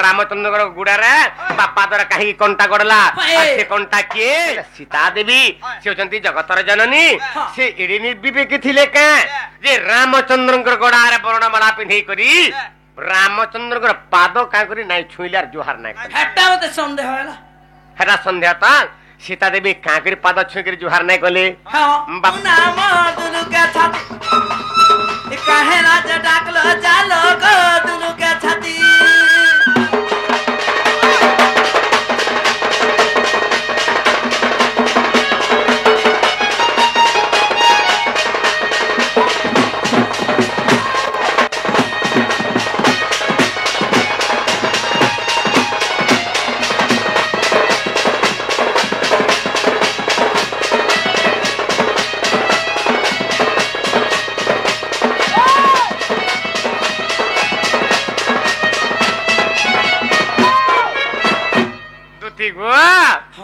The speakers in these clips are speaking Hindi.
रामचंद्र गुड़ारे बापा द्वारा कहीं कंटा गड़ला से कंटा किए सीता देवी से होचंती जगतर जननी से एडी निर्विवेकी थिले का जे रामचंद्र गड़ारे वर्णमाला पिंधि करी रामचंद्र पाद का करी नहीं छुइलार जोहार नहीं हेटा मते संदेह होला हेटा संदेह ता सीता देवी का करी पाद छुइ करी जोहार नहीं कले हां नाम दुनु के छाती काहे राज डाकलो जालो गो दुनु के छाती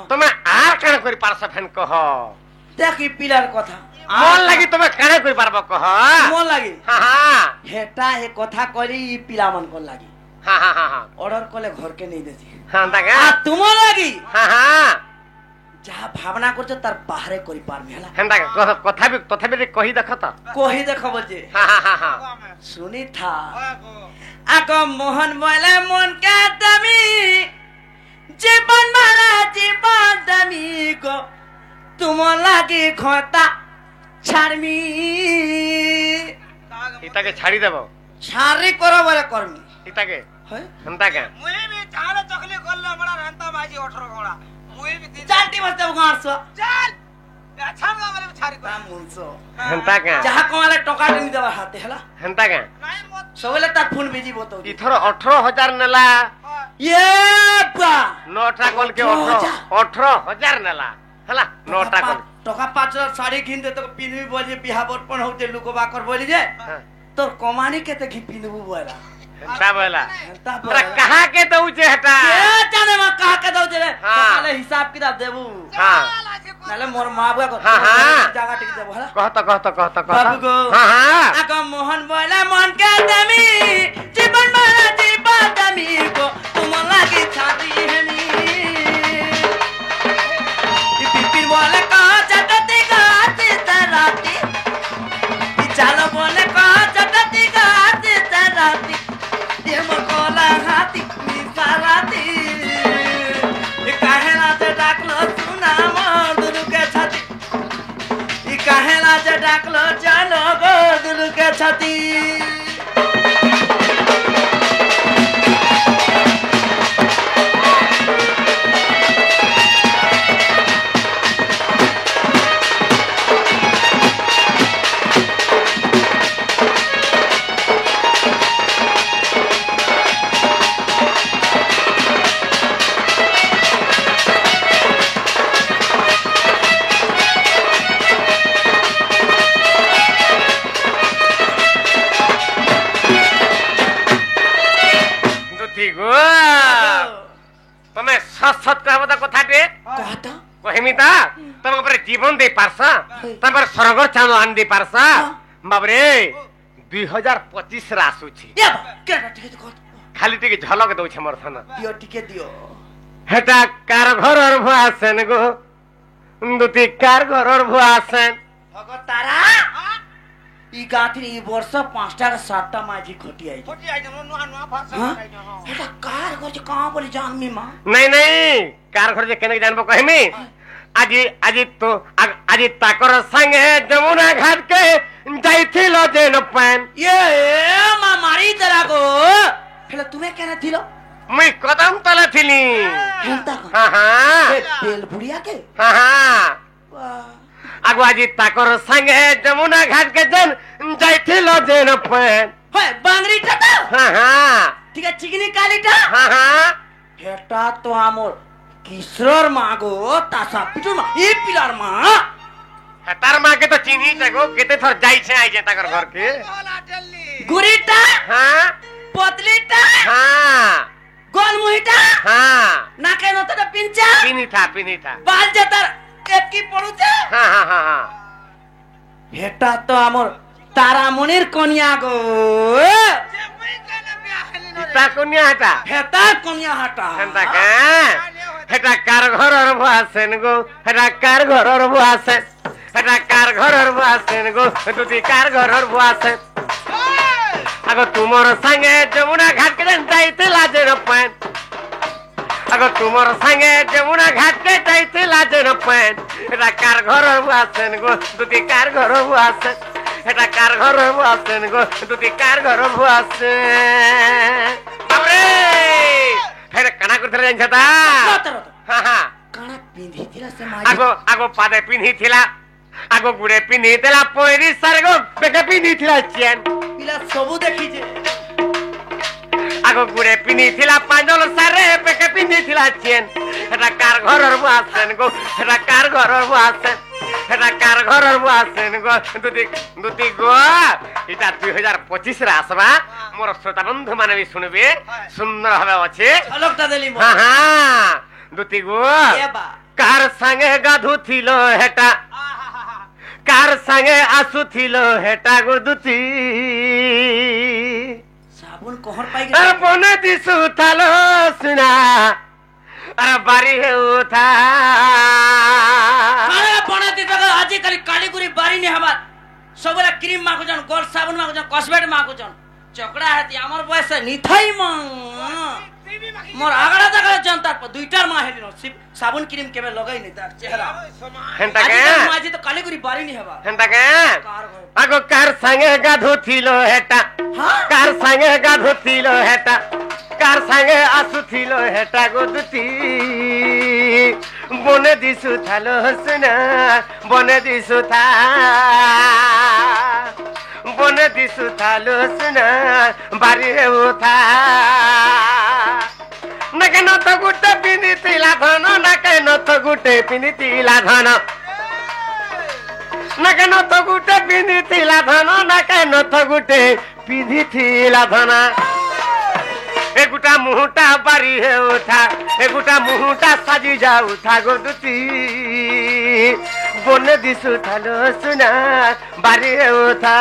तुम्हें आर काना करि पारस फेन कह देखि पिलार कथा मन लागी तुम्हें काना करि पारबो कह मन लागी हां हां हेटा हे कथा करी पिला मन कोन लागी हां हां हां ऑर्डर कोले घर के नहीं देती हां ताका आ तुम लागी हां हां जहा भावना करछ तार बाहरे करि पारबे हला हेंदा कथा भी तथाबी कहि देख त कहि देख बोलजे हां हां हां सुनी था आको मोहन बोले मन का तमी जीवन मारा जीवन दमी को तुम लागे खोता छाड़मी इता के छाड़ी देबो छाड़ी करो बोले करमी इता के है हंता के मुई भी झाड़ चकली गल्ला बड़ा रंता बाजी 18 घोड़ा मुई भी चाटी बस देबो गारसो चल अच्छा में वाले छाड़ी ता मुनसो हंता के जहा कोले टका टिनी देबा हाथे हला हंता के नहीं मत सबले तार फोन बिजी बोतो इथर 18000 नेला ये बा नोटा कल के 18000 नेला हला नोटा कल टका 5000 साड़ी किन दे तो पिनबी बोली बिहा बरपन होते लुकोबा कर बोली जे तोर कमानी के ते घी पिनबू बोला हंता बोला हंता तोरा कहां के दऊ जे हटा के जाने मा कहा के दऊ जे साले हिसाब किताब देबू हां नाले मोर मां बुआ को हां जगह टिक देबो हला कहत बाबू को हां हां आको मोहन बोला मन के दमी जीवन मारा जीवन दमी को तुम लागी छाती हनी पिपिन बोले का जटती गाती तराती चलो बोले का जटती गाती तराती ये मकोला हाथी निसाराती काहेला से डाकलो सुना मोर दुनु के छाती काहेला से डाकलो चलो गो दुनु के छाती तुम्हें सत सत कहबो कथाटे कहता कहमिता तुम ऊपर जीवन दे पारसा तुम पर सरगर चांद आन दे पारसा बाबरे 2025 रासु छी ये केटा टिके तो खाली टिके झलक दउ छ मरथन दियो टिके दियो हेटा कार घर और भुआसन गो दुती कार घर और भुआसन भगो तारा ई गाथी ई वर्ष 5टा का 7टा माझी खोटी आई नुआ नुआ भाषा एटा कार को कहां बोली जान मी मां नहीं नहीं कार घर जे केने जानबो कहमी আজি তো আজি তাকর संगे जमुना घाट के जाइथिलो जेन पान ये मा मारी तेरा को हेला तुम्हें कहना थिलो मैं कदम तले थिली हेलता हां हां बेल बुढ़िया के हां हां वाह आगो আজি ताकर संगे जमुना घाट के जन जाइथिलो जेन पान होय बांगरी टाटा हां हां ठीक है चिकनी कालीटा हां हां हेटा तो आमोर किशोर मागो तासा पिटुर मा ए पिलार मा तार मां के तो चिन्ही जगो केते थर जाई छे आई जे ताकर घर के गुरीटा हां पतलीटा हां गोलमुहीटा हां नाके न त पिंचा पिनी था बाल जतर एक की पडुते हां हां हां हां हेटा तो आमोर तारा मुनिर कन्या गो हेटा कोनिया हेटा हेता कोनिया हाटा हेटा का हेटा कार घरर भुआसेन गो हेटा कार घरर भुआसेन हेटा कार घरर भुआसेन गो तुती कार घरर भुआसेन आगो तुमर संगे जमुना घाट के जाइतिला जे रपन आगो तुमर संगे जमुना घाट के जाइतिला जे रपन हेटा कार घरर भुआसेन गो तुती कार घरर भुआसेन हेटा कार घरर भुआसेन गो तुती कार घरर भुआसेन बाबरे फेर कना करथले जानछता हां हां काना पिंधी थिला से माई आगो पादे पिन्ही थिला आगो गुडे पिन्ही थिला पोइरी सरगो बेके पिन्ही थिला चेन पिला सबु देखि जे आगो गुडे पिन्ही थिला पांजल सारे बेके पिन्ही थिला चेन हेटा कार घरर बुआसेन गो हेटा कार घरर बुआसेन हेटा कार घरर बुआसेन गो दुती गो इटा 2025 रे आसबा मोर श्रोता बंधु माने भी सुनबे सुंदर हबे अछि अलगटा देली मो हां हां दुती गो ए बा कार संगे गाधु थिलो हेटा कार संगे आसु थिलो हेटा गो दुती साबुन कोहर पाई अरे बने दिसु थालो सुना अरे बारी हे उठा अरे बने दिस आज कली काली गुरी बारी ने हमार सबला क्रीम माको जन गोल साबुन माको जन कॉस्मेट माको जन चकड़ा हती हमर बयस निथाई म मोर आगड़ा तक जनता पर दुईटार मा हेलिनो साबुन क्रीम केबे लगाई नै तार चेहरा हेंता के माजी तो काली गुरी बारी ने हबा हेंता के आगो कार संगे गाधु थिलो हेटा कार संगे गाधु थिलो हेटा कार संगे आसु थिलो हेटा गो दुती बने दिसु थालो सुना बने दिसु था बने दिसु थालो सुना बारी हे उठा नके न तो गुटे पिनी तिला धन नके न तो गुटे पिनी तिला धन नके न तो गुटे पिनी तिला धन नके न तो गुटे पिनी तिला धन एगुटा मुहुटा बारी हे उठा एगुटा मुहुटा साजी जा उठा गोदुती बने दिसु थालो सुना बारी हे उठा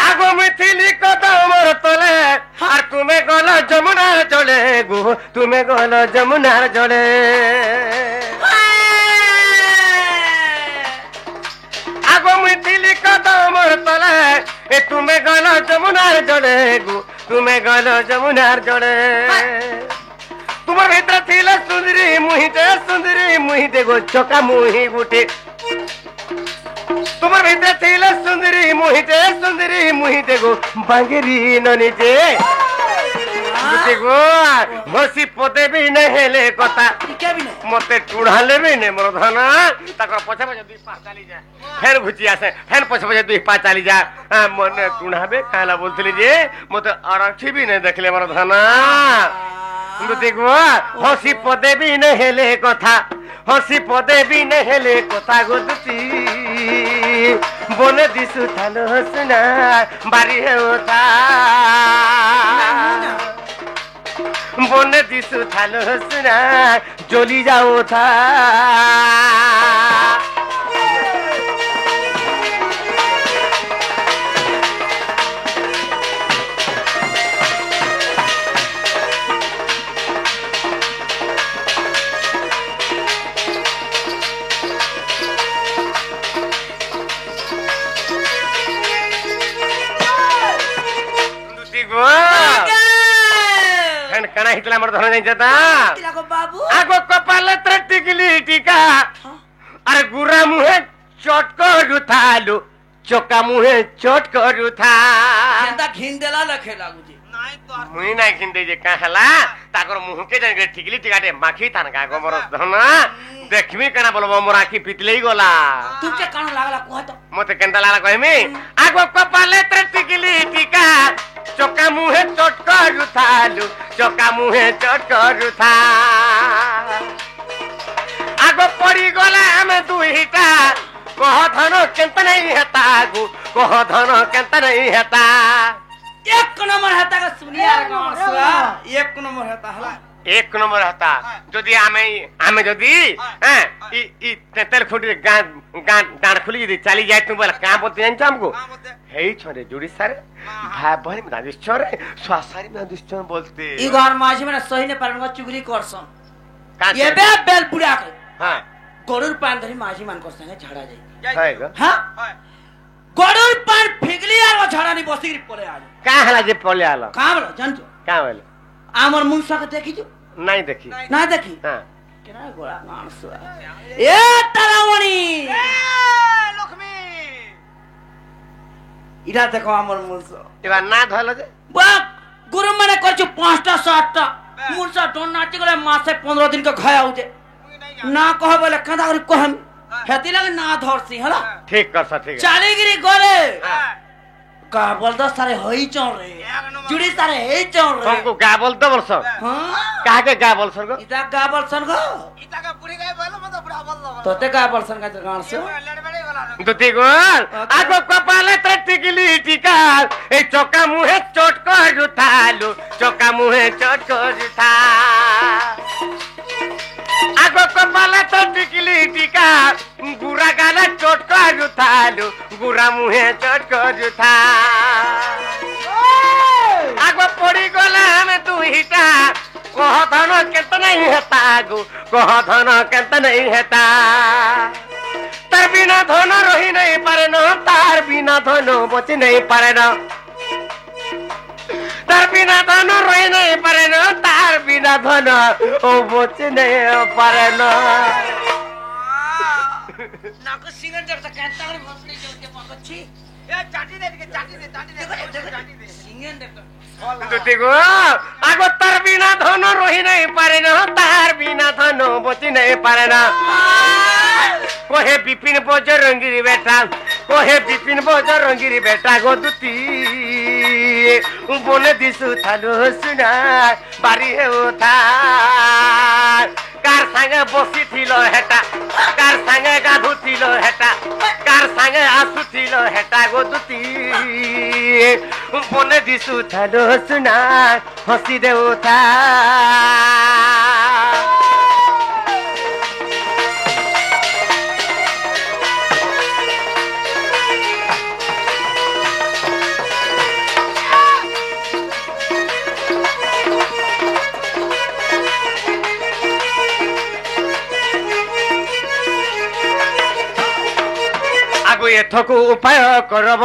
आगो मिथिली कदमर तले আর তুমি গল যমুনার জলে গো তুমি গল যমুনার জলে আগো মিথিলি কদমর তলে এ তুমি গল যমুনার জলে গো তুমি গল যমুনার জলে তোমার ভিতরে ছিল সুন্দরী মুহিতে গো চকা মুহি গুটে তোমার ভিতরে ছিল সুন্দরী মুহিতে গো বাঙ্গিরি ননিতে বুঝি গো হসি পদে বি নেহেলে কথা মতে টুড়ালে বি নে মোর ধন তাকর পছে পছে দুই পা চালি যা ফের ভুচি আসে ফের পছে পছে দুই পা চালি যা মনে টুড়াবে কালা বলছিলি যে মতে আরাক্ষি বি নে দেখলে মোর ধন বুঝি গো হসি পদে বি নেহেলে কথা হসি পদে বি নেহেলে কথা গো দুতি বনে দিছু থালো সুনা বাড়ি হেউতা বনে দিছু থালো সুনা জ্বলি যাও থা कणा हितला मोर धन जाई जता तिलाको बाबू आगो कपाले टिकली टीका अरे गुरा मुहे चटको रुथालो चोका मुहे चटको रुथा केंदा घिन देला लखे लागू जी नाही तो मुई नाही घिन दे जे का हला ताकर मुह के जन टिकली टीकाटे माखी तान का गो मोर धन देखमी कना बोलबो मोर आखी पितलेई गोला तुमके कान लागला कोह तो मते केंदा लागला कहमी आगो कपाले टिकली टीका चोका मुहे चटको रुथालो चोका मुहे चटको रुथा आगो पड़ी गला हम दुईटा कह धन केंता नहीं हेता गो कह धन केंता नहीं हेता एक नंबर हेता का सुनिया गांसुआ एक नंबर हेता हला एक नंबर हेता जदी आमे जदी हैं ई तेल खुटी गां डांड खुली जदी चली जाए तू बोला का बोलते जानछ हमको हेई छोरे जुड़ी सारे भाई बहन में दादिश छोरे स्वासारी में दादिश छोरे बोलते ई घर माझी में सही ने पारन चुगली करसन का ये बे बेल पुड़ा के हां गरुर पान धरी माझी मान कर संगे झड़ा जाई है ग हां गरुर पान फिगली आर झड़ा नहीं बसी पड़े आज का हला जे पले आलो का बोलो जानतो का बोले आमर मुंसा के देखी जो नहीं देखी ना देखी हां केना गोड़ा गांसुआ ए तारामणि ए लक्ष्मी इरा देखो आमर मुंसा एबा ना धलो जे बा गुरु माने करछु 5टा 7टा मुंसा टोन नाची गले मासे 15 दिन के खाया उजे ना कह बोले कदा करी कहम हेती लगे ना धरसी हला ठीक कर सा ठीक चालीगिरी गरे का बोलदा सारे हई चौर रे जुड़ी सारे हई चौर रे तुमको का बोलतो बोलसो हां का के का बोलसो गो इता का बोलसन गो इता का बुढ़ी गए बोलो मत बुढ़ा बोल दो तोते का बोलसन का गान से लड़बड़े वाला दुती गोल आगो कपाले टिकली टिका ए चोका मुहे चोट कर जुथालू चोका मुहे चोट कर जुथा आगो कपाले टिकली टिका गुरा गाला चोट कर जुथालू गुरा मुहे चोट कर जुथा आगो पड़ी गला हम दुहिटा कह धन केत नहीं हेता गो कह धन केत नहीं हेता तार बिना धन रही नहीं पारे न तार बिना धन बची नहीं पारे न तार बिना धन रही नहीं पारे न तार बिना धन ओ बची नहीं पारे न नाको सिंगर जब तक कहता है भोसड़ी जो के पकची ए चाटी दे सिंगर देखो दुती गो आगो तार बिना धन रही नहीं पारे न तार बिना धन बची नहीं पारे न कोहे बिपिन बजरंगी बेटा कोहे बिपिन बजरंगी बेटा गो दुती बने दिसु थालो सुना बारी हे उठा कार संगे बसी थिलो हेटा कार संगे गाधु थिलो हेटा कार संगे आसु थिलो हेटा गो दुती बने दिसु थालो सुना हसी दे उठा एथको उपाय करब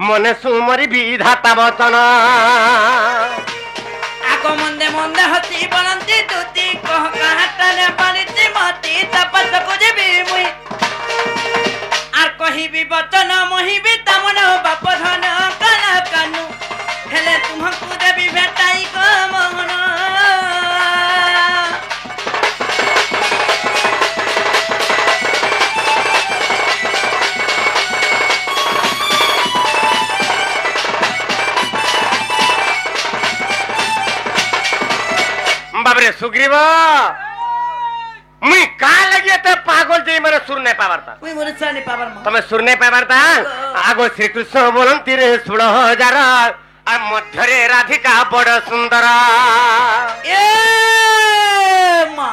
मने सुमरी विधाता वचन आको मंदे मंदे हसी बनंती तुती कह कहतने पानिती मती तपस कुजबी मुई आर कहिबी वचन मोहिबी तमन बाप धन कन कानु हेले तुमको देबी भेटाई को मोहन बाबरे सुग्रीव मुई का लगिए ते पागल जे माने सुर नहीं पावरता मुई मोर सा नहीं पावर तमे सुर नहीं पावरता आगो श्री कृष्ण बोलंती रे 16,000 आ मध्य रे राधिका बड़ सुंदर ए मा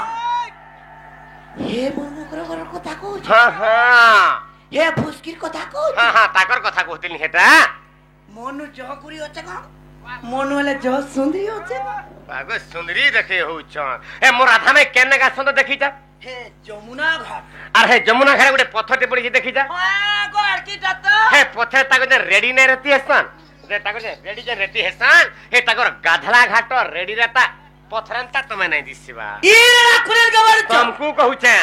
हे मोर कथा को हां हां हे फुसकिर कथा को हां हां ताकर कथा कहतिनी हेटा मोनु जहकुरी होचे का मोनु वाले जह सुंदरी होचे बागो सुंदरी देखे हो छ ए मोर राधा में केने का सुंदर देखी जा हे जमुना घाट अरे हे जमुना घाट गुटे पत्थर ते पड़ी छी देखी जा हां गो आरकी जत हे पत्थर ताको जे रेडी नै रहती हसन रे ताको जे रेडी जे रहती हसन हे ताको गाधला घाट रेडी रहता पत्थरंता तमे नै दिसबा ई राखुरेल गवर तुमको कहू छे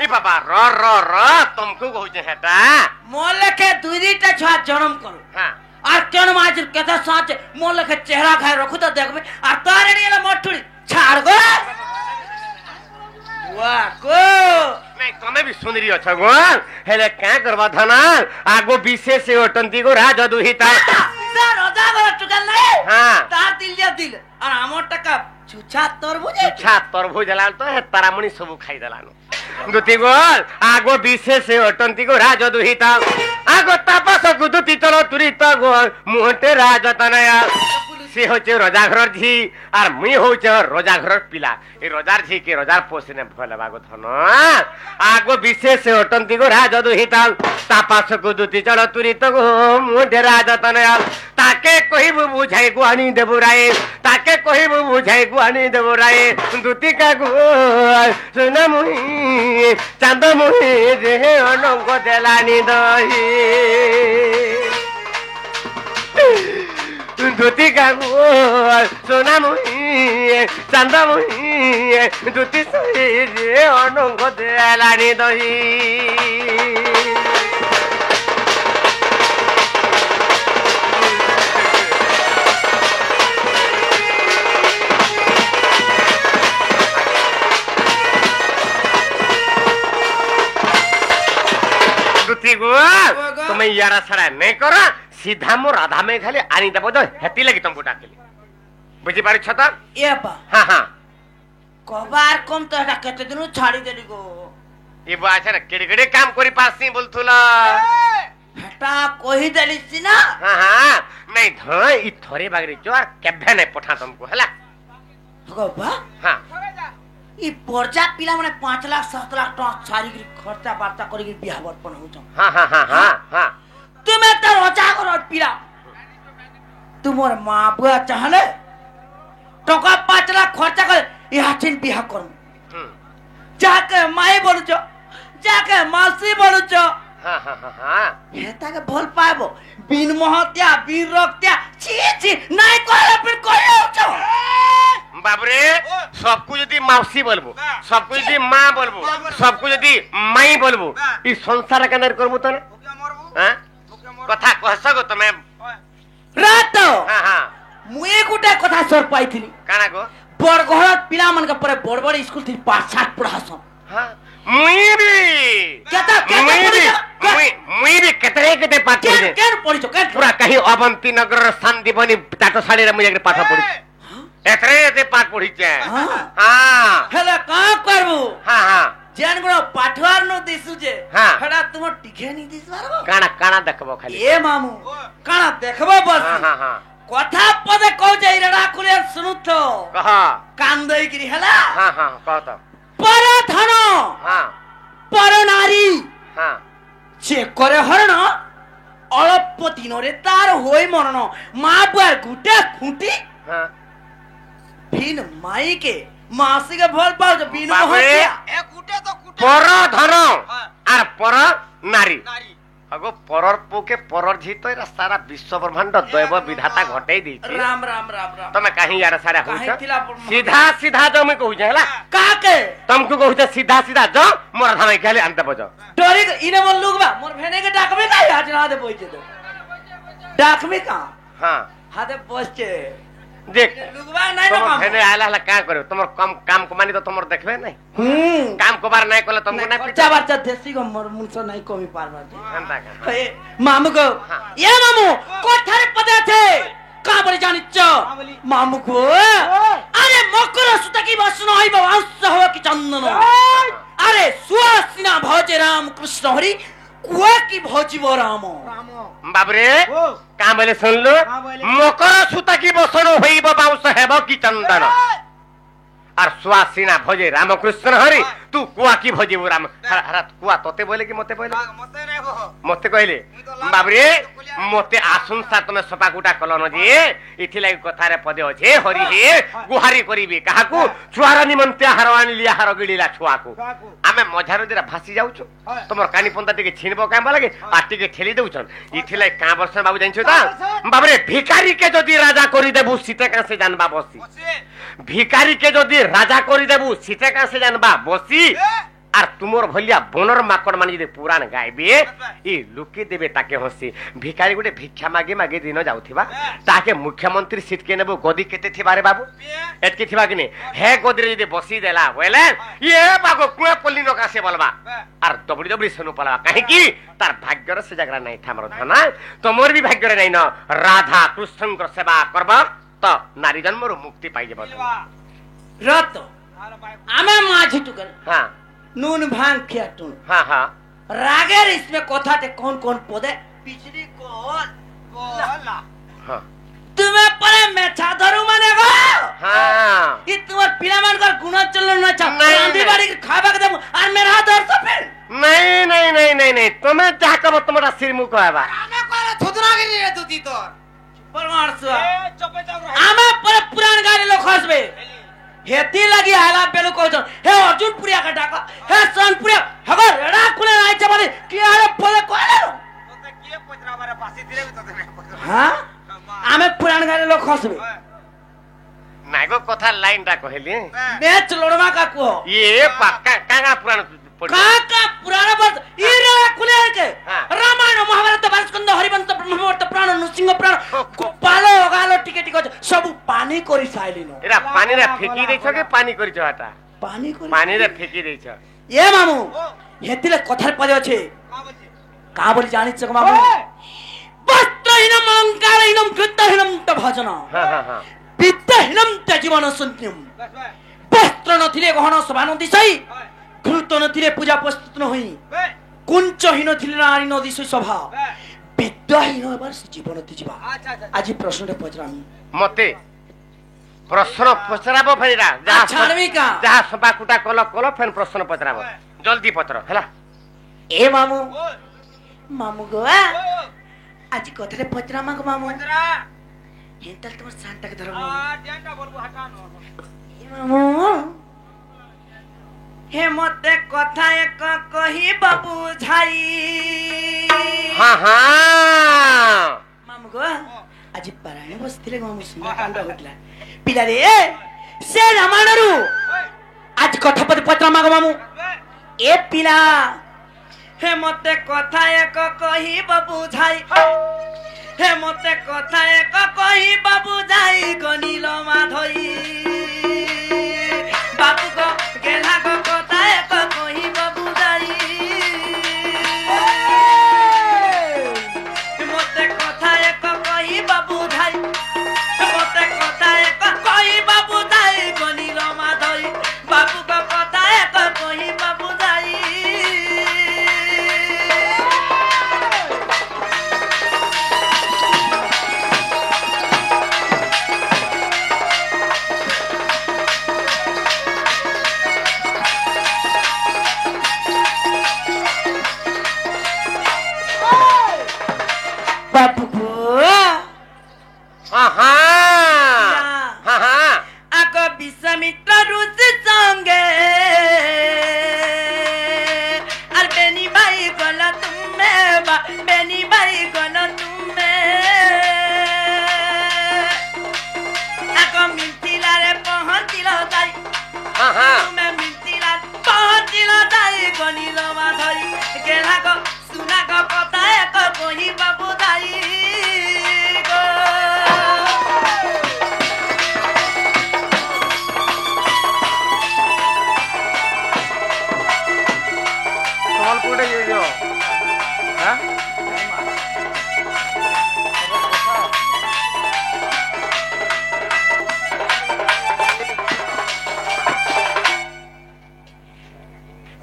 ई बाबा र तुमको कहू छे हेटा मोल के दुईटा छा जन्म करू हां আর কেন মাঝে কথা সাথে মোলকে চেহারা খায় রাখু তো দেখবে আর তার এড়িয়ে মটুড়ি ছাড় গো ওয়া কো नहीं तमे भी सुंदरी अच्छा गो हेले क्या करबा धना आगो विशेष ओटंती गो राज दुहिता सर राजा गो टुकल नहीं हां तार दिल जे दिल और हमर टाका छुछा तरबुज छा तरबुज लाल तो है तारामणि सब खाई देलानो ଦୁତି ଗୋଲ ଆଗ ବିଶେଷ ଅଟନ୍ତି ଗୋ ରାଜ ଦୁହିତ ଆଗ ତାପସକୁ ଦୁତି ଚଳ ତୁରିତ ଗୋ ମୁହଁଟେ ରାଜ ତନୟା সে হচ্ছে রজা ঘর ঝি আর মুই হচ্ছে রজা ঘর পিলা এই রজার ঝি কে রজার পোষনে ভল বাগো ধন আগো বিশেষ অটন্তি গো রাজ দুহিতা তা পাশকু দুতি চল তুরিত গো মুঠে রাজ তনয়া তাকে কহিবু বুঝাই গো আনি দেবু রায়ে তাকে কহিবু বুঝাই গো আনি দেবু রায়ে দুতিকা গো সোনা মুহি চাঁদ মুহি রে অনঙ্গ দেলানি দহি দুতি কাকু সোনা মুহি চান্দা মুহি দুতি সহি রে অনঙ্গ দেলানি দহি দুতি গো তুমি ইয়ারা ছাড়া নেই করা सीधा मो राधा में खाली आनी देबो तो हेती लगी तुमको डाकली बुझी पारि छ त ए बा हां हां कबार कम तो हटा केते दिन छाड़ी देली गो ए बाछा न केड़े काम करी पासी बोलथुला हटा कहि देली सी ना हां हां नहीं ध ई थोरे बागरी जोर केभे नहीं पठा तुमको हला गो बा हां ई परजा पिला माने 5 लाख 7 लाख टका छाड़ी के खर्चा बार्ता करी के बियाह बरपन हो छ हां हां हां हां हां तुम्हें तो रोजा करो पिला तुम्हारे माँ बुआ चाहले टका 5 लाख खर्चा कर यहाँ चिन बिहा कर जाके माई बोलु छ जाके मासी बोलु छ हां हां हां हेता के भल पाबो बिन महत्या बिन रक्त्या छी छी नहीं कहले फिर कहले छ बाबरे सबको यदि मौसी बोलबो सबको यदि मां बोलबो सबको यदि माई बोलबो ई संसार के अंदर करबो त हां कथा कहसगो तमे रात हां हां मुए गुटे कथा सर पाइथिनी काना गो बड़घरत पिला मन के परे बड़ बड़ स्कूल थी पाठ साठ पढ़ासो हां मुई भी केते पाठ पढ़े केन पढ़ी छो केन पूरा कहीं अवंती नगर शांति बनी टाटो साड़ी रे मुझे पाठ पढ़ी एतरे पाठ पढ़ी छे हां हेला का करबो हां हां जेन गुण पाठवार नो दिसु जे हां हेडा तुम टिके नी दिसवारो काना काना देखबो खाली ए मामू काना देखबो बस हां हां हां कथा पदे कह जाई रेडा कुले सुनु तो कह कान दई गिरी हेला हां हां कह तो पर धन हां पर नारी हां जे करे हरण अल्प दिनरे तार होई मरण मा बुआर गुटे खुंटी हां फिन माई के मासी के भल पाउ जो बिनु महत्या ए कुटे तो कुटे पर धन आर पर नारी अगो परर पोके परर झितो रा सारा विश्व ब्रह्मांड दैव विधाता घटै दी छी राम राम राम राम तमे कहीं यार सारा काहे होछ थिला सीधा सीधा जो मैं कहू हला का के तुमको कहू सीधा सीधा जो मोर धामे खाली आनते बजो डोरी इने मन लुगबा मोर भेने के डाकबे का आज ना दे पहुंचे तो डाकबे का हां हाथे पहुंचे देख लुगबा नहीं ना तुम काम भेने आला हला का करो तुमर काम कमानी तो तुमर देखबे नहीं काम को बार नहीं कोले तुमको नहीं खर्चा बच्चा देसी को मोर मुनसो नहीं कमी पारबा अंता का ए मामू को ये मामू कोठारे पदे थे का बड़ी जानि छ मामू को अरे मकर सुता की बसनो होई वंश हो कि चंदन अरे सुहासिना भजे राम कृष्ण हरि कुआ की भजिब राम बाबरे का बोले सुन लो मकर सुता की बसण होइब बाउस हेब की चंदन और सुहासिना भजे राम कृष्ण हरि तू कुआ की भजिब राम हरा कुआ तोते बोले कि मते बोले मते रे गो मते कहले बाबरे मते आसुन सा तमे सपा गुटा कलन जे इथि लागि कथा रे पदे अछि हरि हे गुहारी करिबे काहाकू छुआर निमंते हारवानी लिया हार गिलिला छुआकू आमे मझारो दिरा भासी जाउछु तमर कानी पंता टिके छिनबो काम लागे आ टिके ठेली देउछन इथि लागि का वर्ष बाबू जानिछु ता बाबरे भिखारी के जदी राजा करि देबु सीते का से जानबा बसी भिखारी के जदी राजा करि देबु सीते का से जानबा बसी আর তুমর ভলিয়া বনর মাকড় মানে যদি পুরাণ গাইবে ই লুকি দেবে তাকে হসি ভিখারি গুটে ভিক্ষা মাগি মাগি দিন যাউথিবা তাকে মুখ্যমন্ত্রী সিট কে নেবো গদি কেতে থিবা রে বাবু এতকে থিবা কিনে হে গদিরে যদি বসি দেলা বলে ইয়ে বাগো কুয়া পল্লি ন কাছে বলবা আর দবড়ি দবড়ি শুনু পড়া কাহে কি তার ভাগ্যর সে জায়গা নাই থামর ধনা তোমার বি ভাগ্যরে নাই ন রাধা কৃষ্ণঙ্কর সেবা করব তো নারী জন্মর মুক্তি পাই যাব রত আমি মাঝি টুকর হ্যাঁ नून भांग खिया टून हाँ हाँ रागेर इसमें कथा थे कौन कौन पदे पिछली कोल कोला हाँ तुम्हें परे मैं धरू माने गो हाँ ये तुम्हार पिलामान कर गुना चलो ना चा नहीं, रांधी नहीं। बाड़ी के खाबा के दम और मेरा हाथ और सब फिर नहीं नहीं नहीं नहीं नहीं तुम्हें जा कर तुम्हारा सिर मुख है बा आमे कोला थुदरा गिरी रे तुती तोर परमार सुआ ए चपे चप रहा आमा परे पुरान गाने लोग खसबे हेती लगी हाला पेलो को जन हे अर्जुन पुरिया का डाका हे सन पुरिया हगर रेडा खुले नाइ चबादे कि आरे पले कोले तोते के पचरा बारे पासी दिरे भी तोते नहीं हां आमे पुरान गाने लोग खसबे नाइगो कथा लाइन टा कहली मैच लोड़मा का को ये पक्का कागा पुराण पढ़ काका पुराना बस ई रेडा खुले के हाँ। रामायण महाभारत भास्कंद हरिवंश ब्रह्मवर्त पुराण नृसिंह पुराण गोपालो गालो टिके टिके सब पानी करी साइलिनो एरा पानी रे फेकी दै छ के पानी करि छ हटा पानी करी पानी रे फेकी दै छ ए मामू हेतिले कथार पदे अछि का बोलछे का बोली जानि छ मामू वस्त्रहीनम अलंकारहीनम कृतहीनम त भजन हाँ हाँ हाँ विद्याहीनम त जीवन शून्यम बस बे वस्त्र नथिले गहन शोभा नदिसै घृत नथिले पूजा प्रस्तुत न होई बे कुंचहीन थिले नारी नदिसै सभा बे विद्याहीन एबार जीवन तिजिबा अच्छा अच्छा আজি প্রশ্নটা পচরামি मते प्रश्न पचराबो फेरा ছাড়বি কা जहाँ सभा कुटा कल कल फेन प्रश्न पचराबो जल्दी पचर हैला এ মামু बोल মামু গো আজি কথারে পচরামা গো মামু पचरा হেতাল তোমার শান্তাকে ধরো आ डेंटा बोलबो हटानो এ মামু হে মতে কথা এক কহি বাবু ঝাই हाँ हाँ মামু গো আজি পারায়ণ বসতিলে মামু সুন্দর কাণ্ড ঘটলা পিলা রে সে রামায়ণরু আজ কথা পদে পচরামা গো মামু बे এ পিলা হে মতে কথা এক কহিব বুঝাই হে মতে কথা এক কহিব বুঝাই গনিল মাধই বাবু গো গেলা গো কথা এক কহিব বুঝাই মতে কথা এক কহিব বুঝাই মতে কথা এক কহিব বুঝাই গনিল মাধই বাবু গো কথা এক কহিব বুঝাই बाबू को हाँ हाँ हाँ हाँ आको विश्वामित्र ऋषि संगे और बेनी भाई गला तुम्हें बेनी भाई गला तुम्हें आको मिथिला रे पहुंचिलो दाई हाँ हाँ तुम्हें मिथिला पहुंचिलो दाई गनिलो माधई गेला को सुना को कथा एक कहि बाबू दाई गो कॉल कोडे ये जो हाँ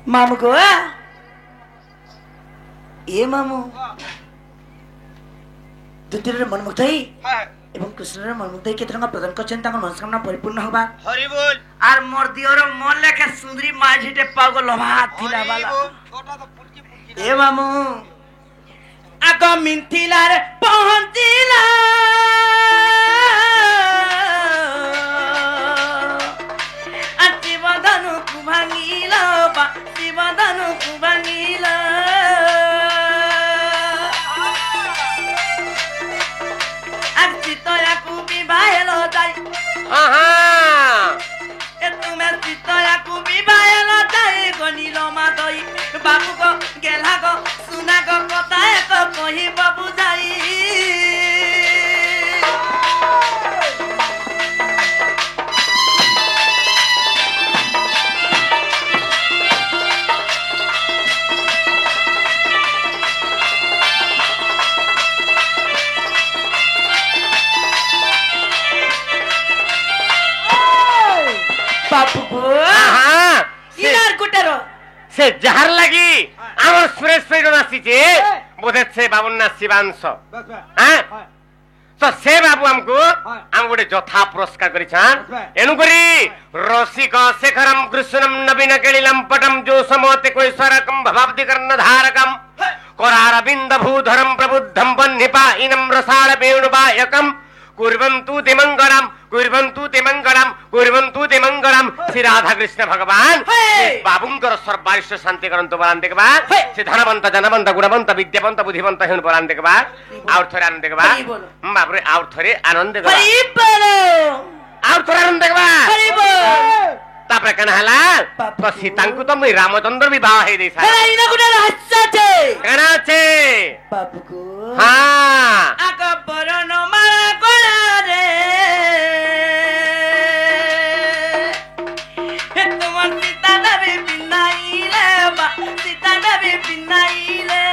मामू को ए मामू दुतिर मनमुग्धई हां এবং কৃষ্ণের মনমুগ্ধই কে তরঙ্গ প্রদান করছেন তাঙ্কর মনস্কামনা পরিপূর্ণ হবা हरि बोल আর মোর দিওর মন লেখে সুন্দরী মাঝিটে পাগল লোভা থিলা हरि বালা बोल छोटा तो पुटकी पुटकी এ মামু আগ মিথিলার পৌঁছিলা জীবদানু কু ভাঙিল বা জীবদানু কু ভাঙিল আর চিতয়াকু বিবাহেল যাই हाँ हाँ এ তুমি চিতয়াকু বিবাহেল যাই গনিল মাদই বাবু গো গেলা গো সুনা গো কথা এক কহিব বুঝাই বাবু গো हाँ हाँ ইনার গুটের से जहार लगी आमर सुरेश पेड़न आसीचे बोधे से बाबुन ना शिवांश हां तो से बाबू हमको हम गोटे जथा पुरस्कार करिछान एनु करी रसिक शेखरम कृष्णम नवीन केलिलम पटम जो समोते कोई सरकम भवाब्दि कर्ण धारकम कोरारविंद भूधरम प्रबुद्धम वन्निपाइनम रसाल वेणुवायकम कुर्वन्तु ते मंगलम श्री राधा कृष्ण भगवान बाबुंकर सर्वारिष्ट शांति करंतु बरान देखबा से धनवंत जनवंत गुणवंत विद्यावंत बुद्धिवंत हेन बरान देखबा और थोड़े आनंद देखबा बापरे और थोड़े आनंद देखबा हरि बोलो और थोड़े आनंद देखबा हरि बोलो तापर कना हला तो सीतांकु तो मैं रामचंद्र विवाह हे देसा हेला इना गुडे रहस्य छे कना छे बाबू को हां आका बरन माला कोला रे हे तुमन सीता नबी बिनाइले बा सीता नबी बिनाइले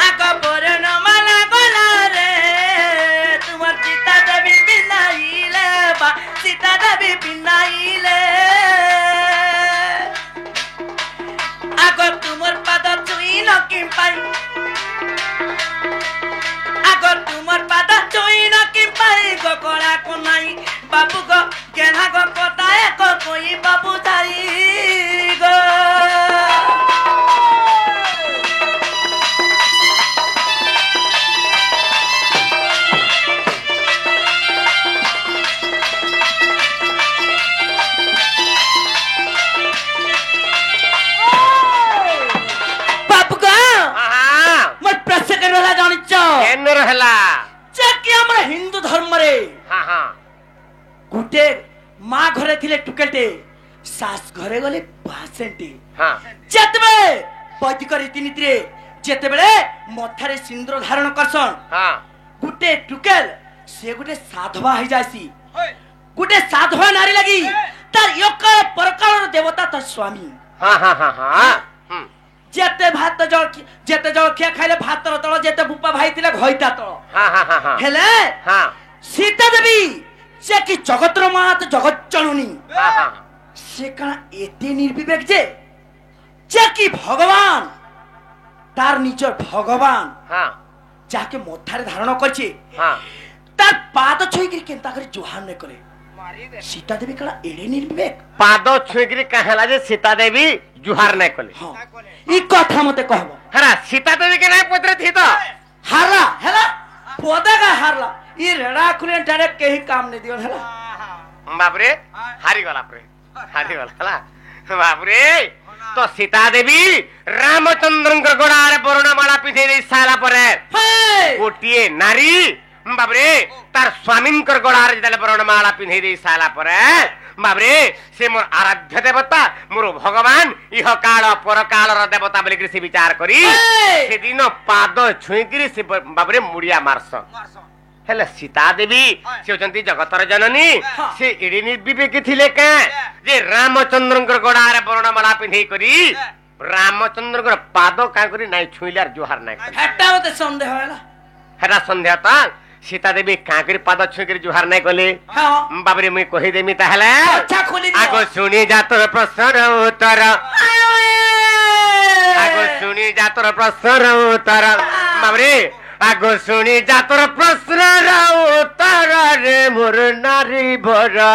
आका बरन माला कोला रे तुमन सीता नबी बिनाइले बा सीता नबी बिनाइले आगो तुमर पाद छुई न कि पाई आगो तुमर पाद छुई न कि पाई गो कोला को नाई बाबू गो केना गो कोताए को कोई बाबू जाई गो हिंदू धर्म रे हां हां गुटे मां घरे थिले टुकेटे सास घरे गले बासेंटी हां जेतबे वैदिक रीतिनीति रे जेतबे मथारे सिंदूर धारण करसन हां गुटे टुकेल से गुटे साधवा हो जासी गुटे साधवा नारी लगी तार एक प्रकार देवता त स्वामी हां हां हां हां जेते भात जल खिया खाइले भात तळ जेते बुपा भाई थिले घइता तळ हां हां हां हां हेले हां सीता देवी से कि जगतर मात जगत चलुनी हां हां से कणा एते निर्विवेक जे कि भगवान तार निजर भगवान हां जाके मथारे धारण करछे हां तार पाद छुई के केनता करे जोहार नै करे सीता देवी कणा एडे निर्विवेक पाद छुई के कहला जे सीता देवी जुहार नै कले हां ई कथा मते कहबो हरा सीता देवी के नै पुत्र थी तो हारला हेला पोदा का हारला ई रेडा खुले डायरेक्ट केही काम नै दियो हेला बाप रे हारी गला हला बाप रे तो सीता देवी रामचंद्र गोड़ारे वर्णमाला पिठे दे साला परे गोटिए नारी बाप रे तार स्वामींकर गोड़ारे जले वर्णमाला पिठे दे साला परे बाप रे से मोर आराध्य देवता मोर भगवान इह काल पर काल र देवता बोली से विचार करी से दिन पाद छुई करी से बाप रे मुड़िया मारस हेले सीता देवी से होचंती जगतर जननी से एडी निर्विवेक थिले का जे रामचंद्रंकर गोड़ारे वर्णमाला पिंधे करी रामचंद्रंकर पाद का करी नाइ छुइलार जोहार नाइ हेटा मते संदेह होला हेटा संदेह ता सीता देवी का करी पाद छुइ करी जोहार नाइ कले हां बाबरे मैं कहि देमी ताहले अच्छा खोली दियो आगो सुनी जा तोर प्रश्न उत्तर आगो सुनी जा तोर प्रश्न उत्तर बाबरे आगो सुनी जा तोर प्रश्न उत्तर रे मोर नारी भरा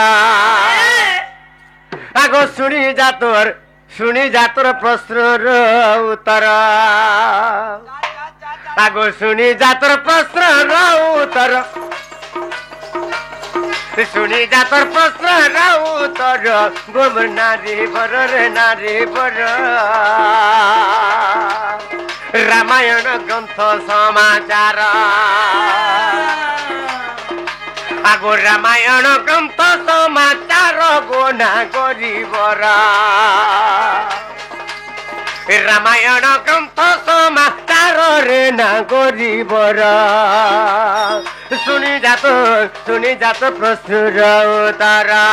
आगो सुनी जा तोर प्रश्न उत्तर आगो सुनी जा तोर प्रश्न उत्तर सुनी जा तोर प्रश्न उत्तर गोबर नारी भर रे नारी भर रामायण ग्रंथ समाचार आगो रामायण ग्रंथ समाचार गोना गरीबरा रामायण ग्रंथ समाचार रे ना गरीबरा सुनी जात प्रश्न तारा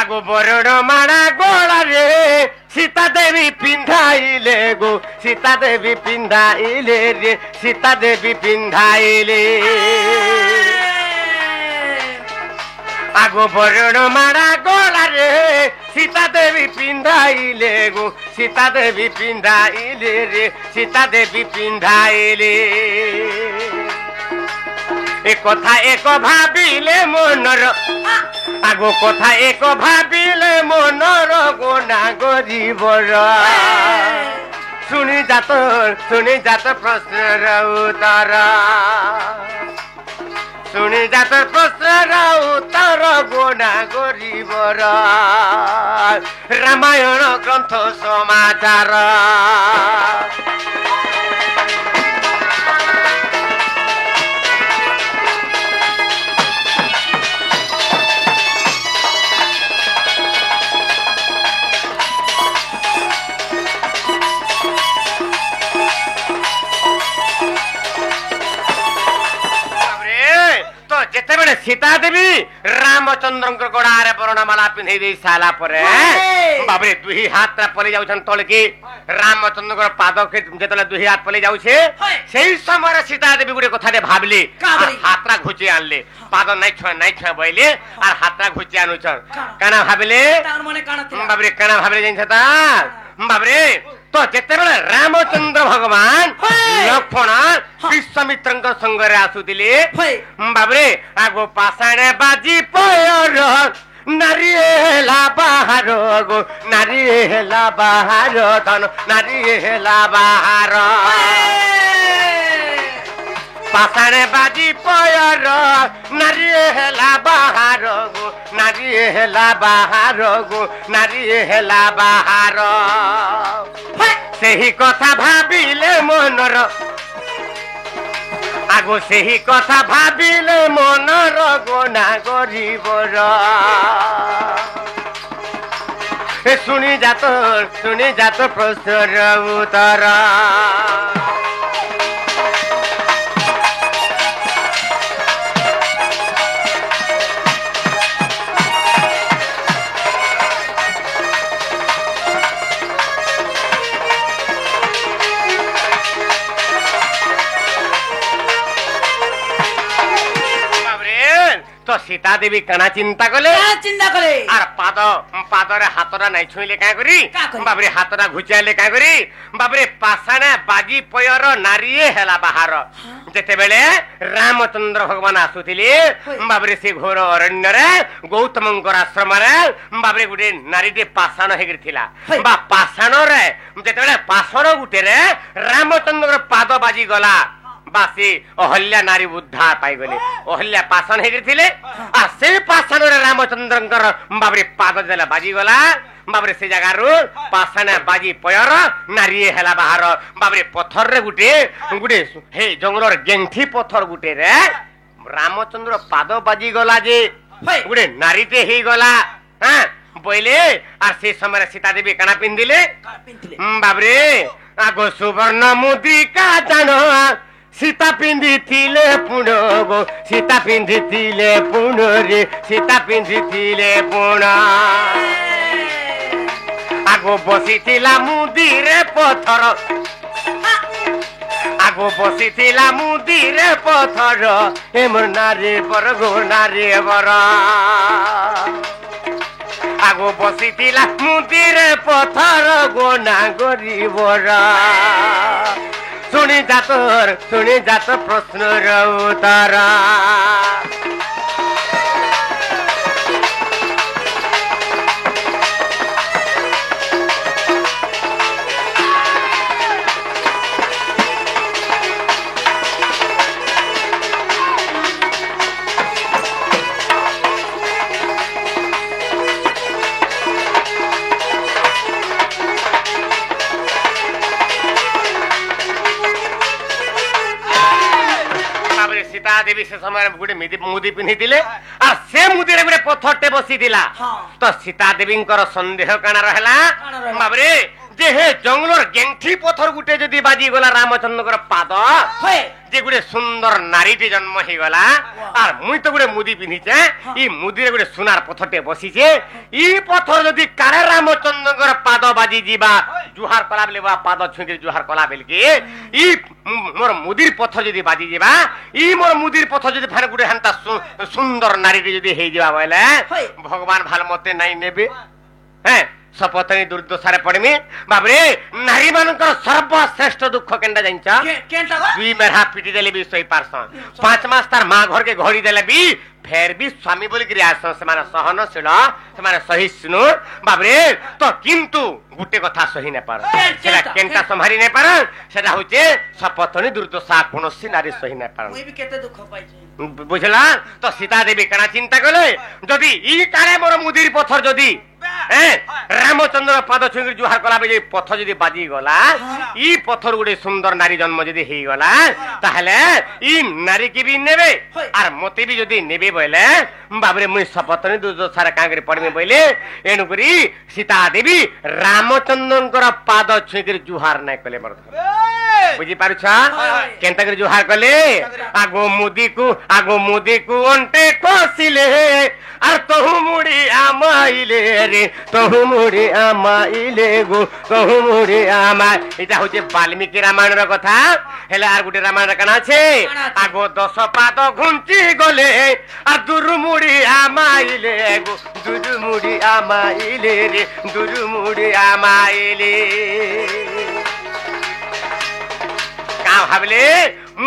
আগো বরণ মাড়া গোড়ারে সীতা দেবী পিন্ধাইলে গো সীতা দেবী পিন্ধাইলে রে সীতা দেবী পিন্ধাইলে আগো বরণ মাড়া গোড়ারে সীতা দেবী পিন্ধাইলে গো সীতা দেবী পিন্ধাইলে রে সীতা দেবী পিন্ধাইলে এ কথা এক ভাবিলে মনর আগো কথা এক ভাবিলে মনর গোনা গরিবর শুনি যাত প্রশ্নর উত্তর শুনি যাত প্রশ্নর উত্তর গোনা গরিবর রামায়ণ গ্রন্থ সমাচার যেତେବେଳେ ସୀତା ଦେବୀ ରାମଚନ୍ଦ୍ରଙ୍କ ଗୋଡାରେ ବରଣମାଳା ପିନ୍ଧେଇ ଦେଇ ସାରିଲା ପରେ ବାବରେ ଦୁଇ ହାତ ପଲେଇ ଯାଉଛନ୍ତି ତଳକି ରାମଚନ୍ଦ୍ରଙ୍କର ପାଦ ଯେତେବେଳେ ଦୁଇ ହାତ ପଲେଇ ଯାଉଛେ ସେଇ ସମୟରେ ସୀତା ଦେବୀ ଗୋଟେ କଥାଟେ ଭାବିଲେ ହାତଟା ଘୁଚି ଆଣିଲେ ପାଦ ନାଇଁ ଛୁଆ ବୋଇଲେ আর ହାତଟା ଘୁଚି ଆଣୁଛନ୍ କାଣା ଭାବିଲେ ବାବରେ କାଣା ଭାବିଲେ ଜାଣିଛ ତା ବାବରେ ତ ଯେତେବେଳେ ରାମଚନ୍ଦ୍ର ଭଗବାନ ଲକ୍ଷ୍ମଣ ବିଶ୍ୱାମିତ୍ରଙ୍କ ସଙ୍ଗରେ ଆସୁଥିଲେ ବାବରେ ଆଗୋ ପାଷାଣେ ବାଜି ପୟର ନାରୀ ହେଲା ବାହାର ଗো ନାରୀ ହେଲା ବାହାର ଧନ ନାରୀ ହେଲା ବାହାର পাষাণে বাজি পয়র নারী হেলা বাহার গো নারী হেলা বাহার গো নারী হেলা বাহার সেই কথা ভাবিলে মনর আগো সেই কথা ভাবিলে মনর গোনা গরিবর শুনি যাত প্রশ্নর উত্তর তো সীতা দেবী কানা চিন্তা কলে আর পাদরে হাতটা নাই ছুঁইলে কাঁ করি বাবরে হাতটা ঘুচাইলে কাঁ করি বাবরে পাষাণে বাজি পয়র নারী হেলা বাহার যেতেবেলে রামচন্দ্র ভগবান আসুଥିଲେ বাবরে সে ঘোর অরণ্যরে গৌতমঙ্কর আশ্রমরে বাবরে গোটে নারীটি পাষাণ হেগিরি থিলা বা পাষাণরে যেতেবেলে পাষাণ গুটেরে রামচন্দ্র পাদ বাজি গলা বাসি অহল্যা নারী উদ্ধার পাইগলে অহল্যা পাষাণ হেগিরি আর সেই পাষাণরে রামচন্দ্রঙ্কর বাবরে পাদ দেলা বাজি গলা বাবরে সে জায়গার পাষাণে বাজি পয়র নারী হেলা বাহার বাবরে পথরে গুটে হে জঙ্গলর গেন্ঠি পথর গুটে রে রামচন্দ্র পাদ বাজি গলা যে গুটে নারীতে হেই গলা হ্যাঁ বইলে আর সেই সময় সীতা দেবী কানা পিন্ধিলে বাবরে আগো সুবর্ণ মুদ্রিকা জানো সীতা পিন্ধিলে পুণ গো সীতা পিন্ধিলে পুণ রে সীতা পিন্ধিলে পুণ আগো বসিছিলা মুদিরে পথর আগো বসিছিলা মুদিরে পথর এমন নারী বর গো নারী বর আগো বসিছিলা মুদিরে পথর গো না গরিবর শুনি যাত প্রশ্নর উত্তর সীতা দেবী সে সময় গোটে মুদি পিন্ধিলে আর সে মুদিরে গোটে পথরটে বসিଥିଲା তো সীতা দেবীঙ্কর সন্দেহ কাଣା রহলা বাবরে যে হে জঙ্গলর গেংঠি পথর গুটে যদি বাজি গলা রামচন্দ্রর পাদ যে গুটে সুন্দর নারীটি জন্ম হয়ে গলা আর মুই তো গুটে মুদি পিঁধিছে ই মুদিরে গুটে সোনার পথরটে বসিছে ই পথর যদি কারে রামচন্দ্রর পাদ বাজি যা জুহার কলা বেলে বা পাদ ছুঁকি জুহার কলা বেলকে ই মোর মুদির পথর যদি বাজি যা ই মোর মুদির পথর যদি ফের গুটে হেনতা সুন্দর নারীটি যদি হয়ে যাওয়া বলে ভগবান ভাল মতে নাই নেবে হ্যাঁ সপতনী দুর্দশারে পড়মি বাবরে নারী মানଙ୍କର সর্বশ্রেষ্ঠ দুঃখ কেনটা জানিছ দুই মেঢ়া পিটি দেলে বি সই পারছন 5 মাস তার মা ঘরকে ঘড়ি দেলে বি ফের বি স্বামী বলি করে আসন সেমানে সহনশীল সেমানে সহিষ্ণু বাবরে তো কিন্তু গুটে কথা সহি না পার সেটা কেনটা সম্ভারি না পার সেটা হচ্ছে সপতনী দুর্দশা কোনসি নারী সহি না পার মুই বি কেতে দুঃখ পাইছি বুঝলা তো সীতা দেবী কেনা চিন্তা কলে যদি ই কারে মোর মুদির পথর যদি রামচন্দ্র পাদ ছুঁকি জুহার কলা যে পথ যদি বাজি গলা ই পথর গুড়ে সুন্দর নারী জন্ম যদি হয়ে গলা তাহলে ই নারী কি বি নেবে আর মতে বি যদি নেবে বলে বাবরে মুই সপতনী দুর্দশারে কাঁ করে পড়মি বলে এণুকরি সীতা দেবী রামচন্দ্রଙ୍କର পাদ ছুঁকি জুহার নাই কলে মর বুঝি পারছ কেনতা করে জুহার কলে আগো মুদিকু অন্টে কষিলে আর তহু মুড়ি আমাইলে রে তহু মুড়ি আমাইলে গো তহু মুড়ি আমাই এটা হচ্ছে বাল্মীকি রামায়ণের কথা হেলে আর গোটে রামায়ণ কানা আছে আগো 10 পাদ ঘুঞ্চি গলে আর দুরু মুড়ি আমাইলে গো দুরু মুড়ি আমাইলে রে দুরু মুড়ি আমাইলে ভাবলে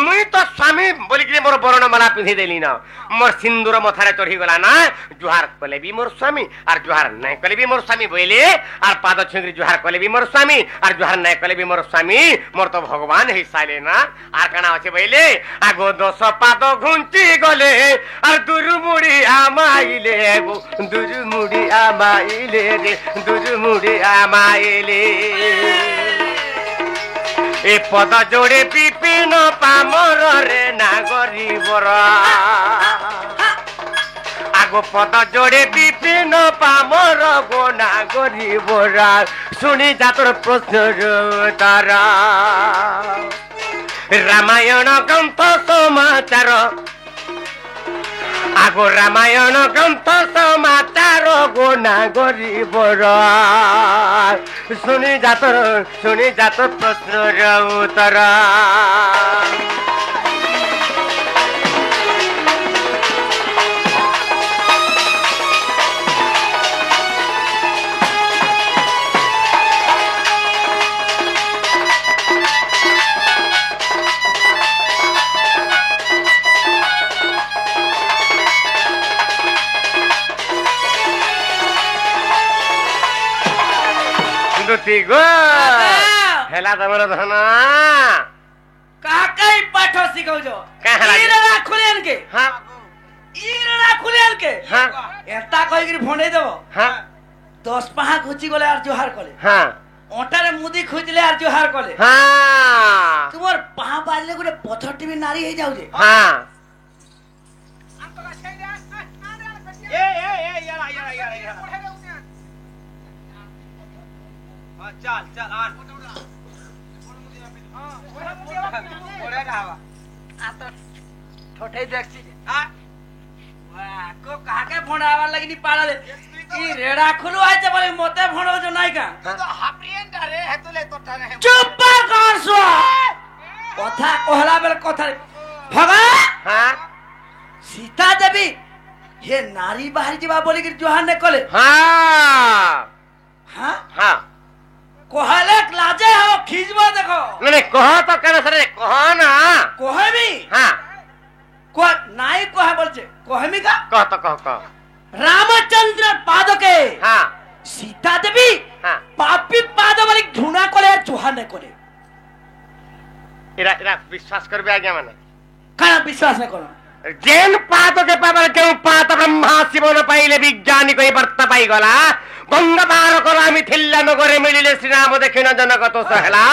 মুই তো স্বামী বলি মোর বরণমালা পিঁধি দেলি না মোর সিন্দুর মথারে চড়ি গলা না জুহার কলে বি মোর স্বামী আর জুহার নাই কলে বি মোর স্বামী বইলে আর পাদ ছুঁকি জুহার কলে বি মোর স্বামী আর জুহার নাই কলে বি মোর স্বামী মোর তো ভগবান হই সাইলে না আর কানা আছে বইলে আগো 10 পাদ ঘুঞ্চি গলে আর দুরু মুড়ি আমাইলে গো দুরু মুড়ি আমাইলে রে দুরু মুড়ি আমাইলে এ পদ জোড়ে বিপিন পামর রে নাগরিবর আগো পদ জোড়ে বিপিন পামর গো নাগরিবর শুনি যাতর প্রশ্ন তারা রামায়ণ গ্রন্থ সমাচার আগো রামায়ণ গ্রন্থ সমাচার গো নাগরিবর শুনি যাত প্রশ্নর উত্তর হেলা তোমার ধন কাকাই পাঠ শিখাউছ ইরা খুলেন কে হ্যাঁ ইরা খুলেন কে হ্যাঁ এতা কই করে ফোনে দেব হ্যাঁ 10 পাহা ঘুচি গলে আর জোহার কলে হ্যাঁ ওটারে মুদি খুঁজলে আর জোহার কলে হ্যাঁ তোমার পাহা বাজলে গুড়ে পথর টিভি নারী হয়ে যাও যে হ্যাঁ चल चल आन ओरे रहवा आ तो ठोठे देखছি हां वाह को कहा के फोन आवार लगी नी पाला दे ई रेड़ा खुलो आइते बोले मते फोनो जो नाही का तो हाप्रियन रे हेतुले तो थाने चुप कर सो কথা कहला बेल কথা भगा हां सीता देवी हे नारी बाहर जीवा बोली कि जोहान ने कले हां हां हां कोहले लाजे हो खिजवा देखो नहीं कह तो करे सरे कह ना कोहे भी हां को नाई कोहे बोलछे कोहेमी का कह तो कह रामचंद्र पादके हां सीता देवी हां पापी पाद वाली घुना कोले जोहान ने कोले इरा विश्वास करबे आज्ञा माने काना विश्वास न करो जेन पाद के पावर के पात ब्रह्मा शिवन पाइले विज्ञानी कोई वर्त पाई गला गंगा पार कला मिथिला नगरे मिलिले श्री राम देखिन जनक तो सहला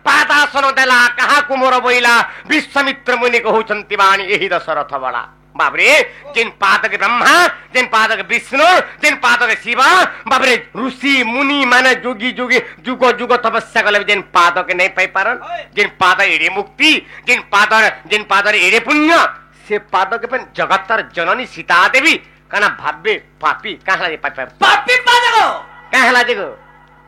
पादासन देला कहा कुमोर बोइला विश्वामित्र मुनि कहउछंती बाणी एही दशरथ बड़ा बाबरे जिन पादक ब्रह्मा जिन पादक विष्णु जिन पादक शिव बाबरे ऋषि मुनि माने जोगी जोगी जुग जुग तपस्या कले जिन पादक नहीं पाई पारन जिन पाद एड़े मुक्ति जिन पादर एड़े पुण्य से पादक पे जगतर जननी सीता देवी काना भाबे पापी काहला जे पापी पादक काहला जे को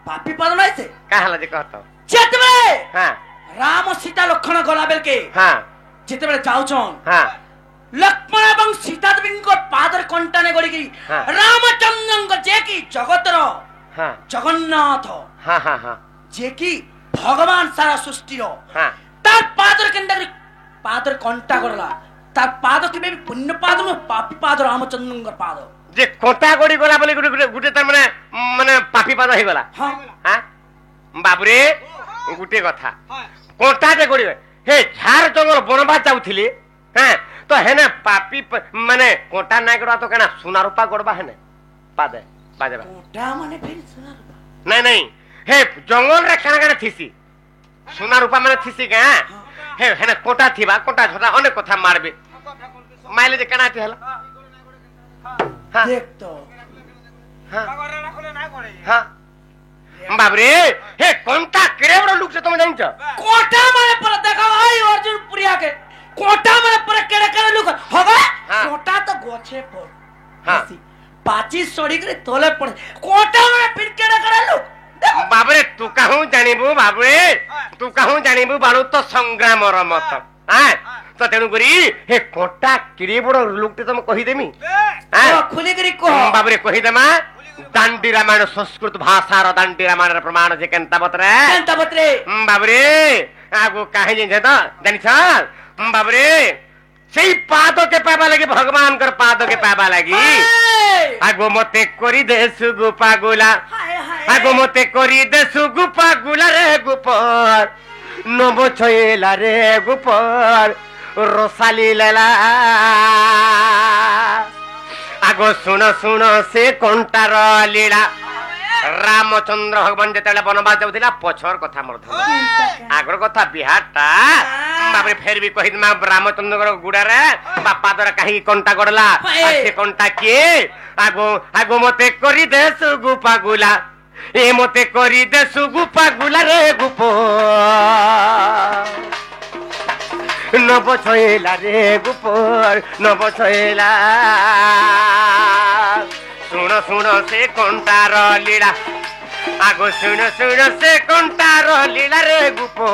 पापी पाद नहीं से काहला जे कहतो जेतबे हां राम सीता लक्षण गला बेल के हां जेतबे जाउछन हां लक्ष्मण एवं सीता देवी को पादर कंटाने गड़ी की रामचंद्र जे की जगतर हां जगन्नाथ हां हां हां जे की भगवान सारा सृष्टि हां तार पादर केंदा पादर कंटा करला तार पाद के पुण्य पाद में पापी पाद रामचंद्र पाद जे कोटा गड़ी गला बोले गुटे तार माने माने पापी पाद हे गला हां हां बाबरे गुटे कथा कोटा जे गड़ी हे झार जंगल बनबा चाउथिले हां तो हेने पापी माने कोटा नाय गड़ा तो केना सोना रूपा गड़बा हेने पादे बाजेबा कोटा माने फिर सोना रूपा नहीं नहीं हे जंगल रे काना काना थिसी सोना रूपा माने थिसी का हे हेने कोटा थिबा कोटा छोटा अनेक कथा मारबे माइले जे केना थी हला हां देख तो हां हां बाबरे हे कोंटा केरे बड़ लुक से तुम जानि छ कोटा माने पर देखा भाई अर्जुन पुरिया के कोटा माने पर केड़े केड़े लुक होगा कोटा तो गोछे पर हां पाची सोड़ी करे तोले पड़े कोटा माने फिर केड़े केड़े लुक बाबरे तू कहूं जानिबू बाबरे तू कहूं जानिबू बाळू तो संग्राम र मत हां तो तेनु करी हे कोटा केरे बड़ लुक तुम कहि देमी हां खुली करी को बाबरे कहि देमा दांडी रामायण संस्कृत भाषा र दांडी रामायण प्रमाण जे केनता बतरे बाबरे आगो काहे जे त जानि छ बाबरे सेई पाद के पाबा लगी भगवान कर पाद के पाबा लगी आगो मते करी दे सुगुपा गुला आगो मते करी दे सुगुपा गुला रे गुपर नबो छयला रे गुपर रोसाली लेला आगो सुनो सुनो से कंटार लीला रामचंद्र भगवान जेतेले बनवास जाउथिला पछर कथा मरथ आगर कथा बिहारटा बाबरे फेर भी कहि मा रामचंद्र गुडा रे बापा दर काहे कंटा गडला से कंटा के आगो आगो मते करी दे सुगुपा गुला ए मते करी दे सुगुपा गुला रे गुपो नब छयला रे गुपर नब छयला सुन सुन से कंटार लीला आगो सुन सुन से कंटार लीला रे गुपो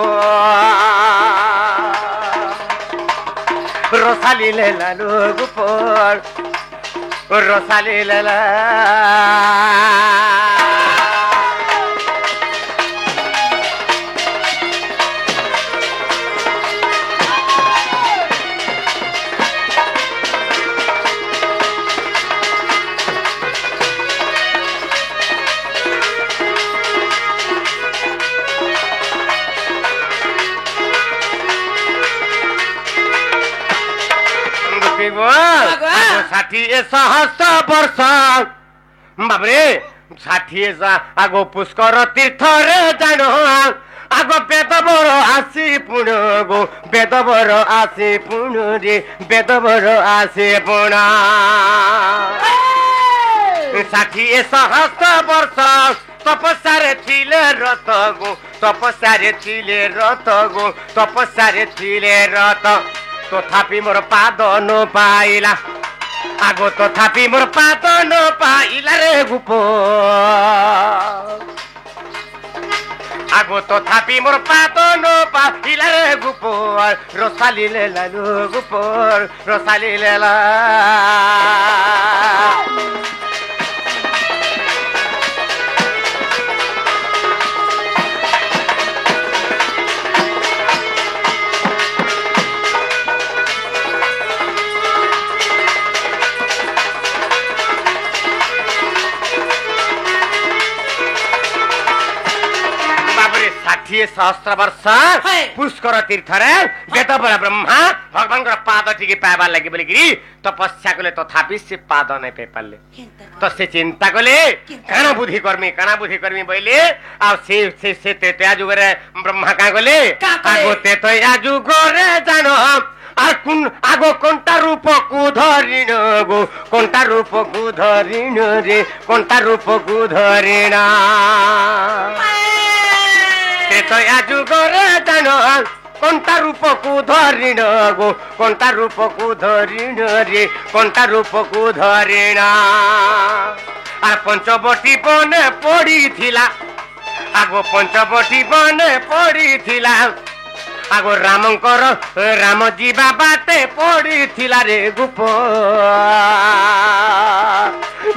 रोसाली लेला लो गुपर रोसाली लेला सहस्र वर्ष बाबरे 60 आगो पुष्कर तीर्थ रे जानो आगो बेदबर आसी पुण गो बेदबर आसी पुण रे बेदबर आसी पुण 60 सहस्र वर्ष तपस्यारे थिले रत गो तपस्यारे थिले रत गो तपस्यारे थिले रत तथापि मोर पाद न पाइला आगो तथापि मोर पाद न पाइला रे गुपो आगो तथापि मोर पाद न पाइला रे गुपो रोसाली लेला लो गुपो रोसाली लेला सहस्र वर्ष पुष्कर तीर्थ रे बेदबर ब्रह्मा भगवान पाद टिके पाइबार लगे बोलिकी तपस्या कले तथापि से पाद नहीं पाई पारले तो से चिंता कले काना बुद्धि कर्मी बोले आ से ते जुगरे ब्रह्मा का गले आगो ते तो या जुगरे जानो আর কোন আগো কোনটা রূপকু ধরিণ গো কোনটা রূপকু ধরিণ রে কোনটা রূপকু ধরিণ ত্রেতয়া যুগরে জান কোনটা রূপকু ধরিণ গো কোনটা রূপকু ধরিণ রে কোনটা রূপকু ধরিণ আর পঞ্চবটী বনে পড়িছিলা আগো পঞ্চবটী বনে পড়িছিলা আগো রামଙ୍କର ରାମ ଯିବା ବାଟେ ପଡିଥିଲା ରେ ଗୋପ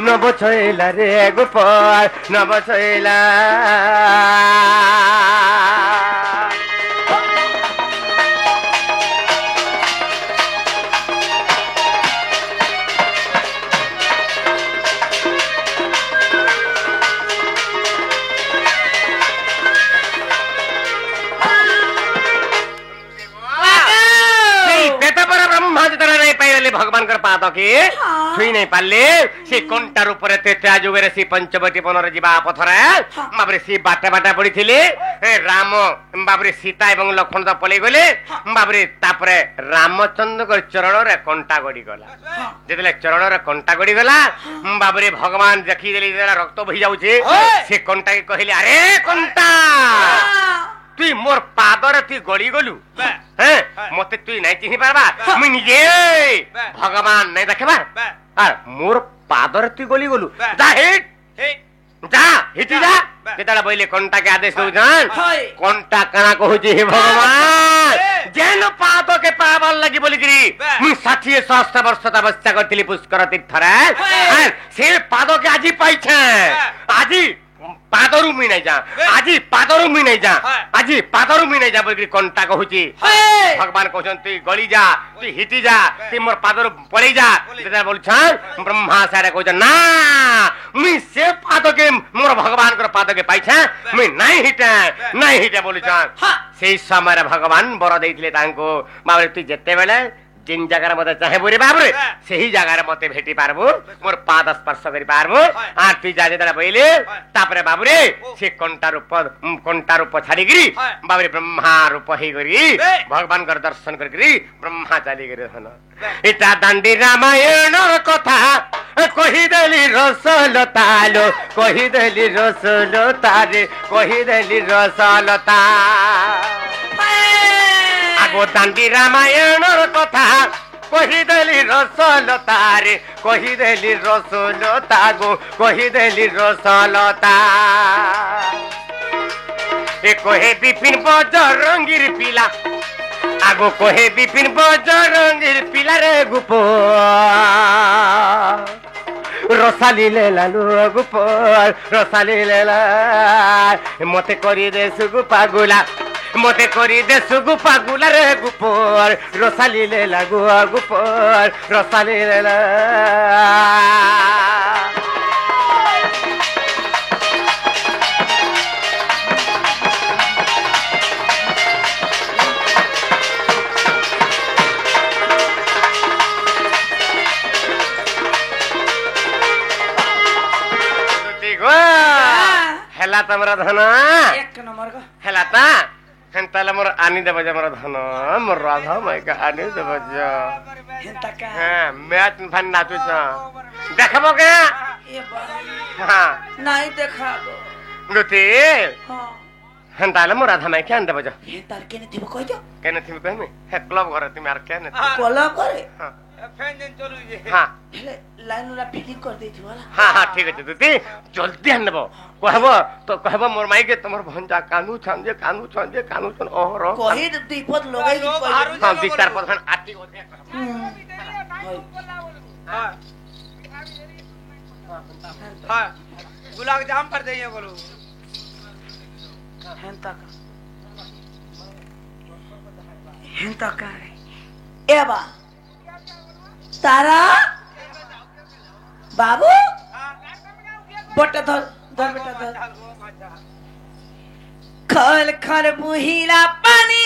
ନବ ଛଇଲା ରେ ଗୋପ ନବ ଛଇଲା भगवान पाद के छुई नहीं पाले से कंटा रूप त्रेता जुगे से पंचवटी बनर जीवा पथरे बाबरे से बाटा बाटा पड़ी थिले राम बाबरे सीता एवं लक्ष्मण तो पलि गले बाबरे तापरे रामचंद्र को चरण रे कंटा गड़ी गला जेतले चरण रे कंटा गड़ी गला बाबरे भगवान देखि देली रक्त बही जाउछे से कंटा के कहले अरे कंटा तुई मोर पादर तु गड़ी गलु मते तुई नहीं चिन्हि पारबा मुई निजे भगवान नहीं देखबा आर मोर पादर तु गली गलु जा हिट जा हिटी जा केतला बोले कंटा के आदेश दउ जान कंटा कना कहूची हे भगवान जेन पाद के पावल लगी बोली गिरी मुई 60 सहस्त्र वर्ष तपस्या करथिली पुष्कर तीर्थरे से पाद के आजी पाइछे आजी पादरू मुई नहीं जा आजी पादरू मुई नहीं जा आजी पादरू मुई नहीं जा बोली कंटा कहूची भगवान कहउछन गली जा तू हिटी जा तू मोर पादरू पड़ी जा तेरा बोलछन ब्रह्मा सारे कहउछन ना मुई से पाद के मोर भगवान कर पाद के पाइछे मुई नहीं हिटे बोलछन सेई समय भगवान बर देइथिले तांको बाबरे तू जेते बेले जिन जगह मते चाहे बुरी बाबरे सही जगह मते भेटी पारबो मोर पाद स्पर्श करि पारबो आ तू जा जेतला पहिले तापरे बाबरे से कंटा रूप छाड़ी गिरी बाबरे ब्रह्मा रूप हे गरी भगवान कर दर्शन करी ब्रह्मा चली गरे हन इटा दांडी रामायण कथा कहि देली रसलतालो कहि देली रसलता रे कहि देली रसलता आगो दांडी रामायण कथा कहि देली रसलता रे कहि देली रसलता गो कहि देली रसलता ए कहे विपिन बजरंगीर पिला आगो कहे विपिन बजरंगीर पिला रे गुप रसाली लेला लो गुपर रसाली लेला मते करी दे सुगु पागुला मते करी दे सुगु पागुला रे गुपर रसाली लेला गुपर रसाली लेला हेला तमरा धन एक नंबर का हेला ता हेंताला मोर आनी देबा जे मोर धन मोर राधा माई का आनी देबा जे हेंता का हां मैच फन नाचु छ देखबो के ए बा हां नहीं देखाबो लुती हां हेंताला मोर राधा माई के आन देबा जे हेंता केने थिबो कह जो केने थिबो कहमे हे क्लब घर तुम आर केने कोला करे हां फैन जन चलू जे हां हेले लाइन वाला फिटिंग कर देथि वाला हां ठीक है लुती जल्दी आन देबो कहबो तो कहबो मोर माई के तमर भंजा कानू छन ओहर कहि दीपत लगाई की कहि हां विचार प्रधान आती होते हां हां गुलाब जाम पर दइए बोलो हेंता का एबा तारा बाबू बट धर धर बेटा धर खल खल बुहिला पानी